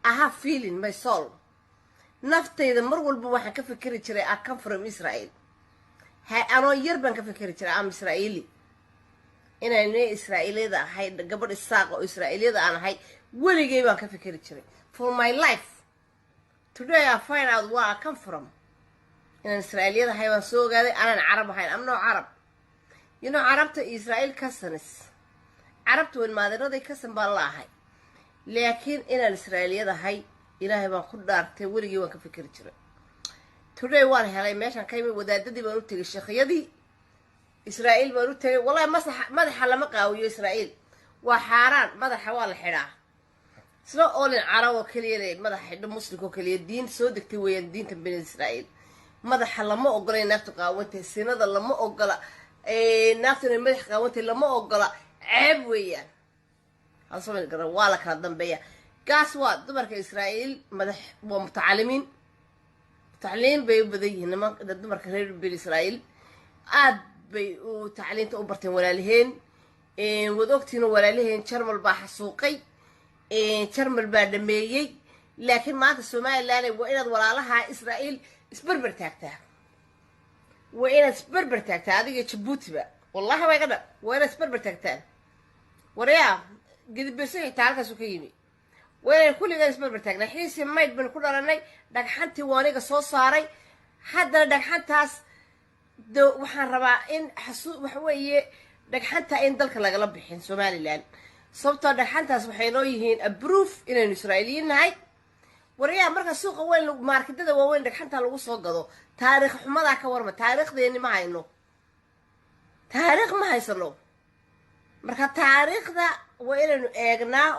I have feeling my soul naftayda mar walba waxaan ka fikiri jiray I come from Israel anoo yar baan ka fikiri jiray am Israeli inaan Israeliyada ahay gabadh isaaq oo Israeliyada aan ahay weligay baan ka fikiri jiray for my life today I find out where I come from inaan Israeliyada ahay waan soo ogaaday anaan Arab ahayn I'm not Arab you know Arabta Israel cousins Arabta waan maadaraday cousin baan la ahay laakiin inaan Israeliyada ahay ilaahay baan ku dhaartay weligay waan ka fikiri jiray today waan helay meeshan ka yimid wadaadadii baan u tagay sheekhyadii Israel baan u tagay wallahi madaxa lama qaawiyo Israel waa xaaraan madaxa waa la xidhaa isla oolin Arab kaliya madaxa xidho muslimko kaliya diin soo degtay weeyaan diinta bani Israel madaxa lama ogola naafta qaawantay sinada lama ogola naafta madax qaawantay lama ogola ceeb weeyaan asoo garan waa la kala dambeeya gaas waa dumarka Israel madax waa mutacalimiin تعليم بيبدي هنا دمر كهرب بالإسرائيل عاد بيو تعليم تقبرتين ولا لهن وذوقتين ولا لهن شرم البحر سوقي شرم البلد ميجي لكن ما تسمع إلا وإن ولا لها إسرائيل سبربر تاكتها وإن سبربر تاكتها هذه يشبوت بقى والله ما يقدر وإن سبربر تاكتها وريا قد بيصير تعرف سوقيني وين كل جالس بربرتاجنا حيس يميت بين كل رناي دحنتي وانيق صوص صاري حدا دحنتاس دو وحن ربع إن حسوا وحوي دحنتها إن ذلك لقلب بحين سومالي لان صوت دحنتاس وحينويهين أبروف إن الإسرائيليين هاي وريا مركز السوق وين ماركت ده وين دحنتها لو صقدوا تاريخ حماده كورمة تاريخ ده إني ما هينو تاريخ ما هيصلوا مركز تاريخ ده وين إنه إجنا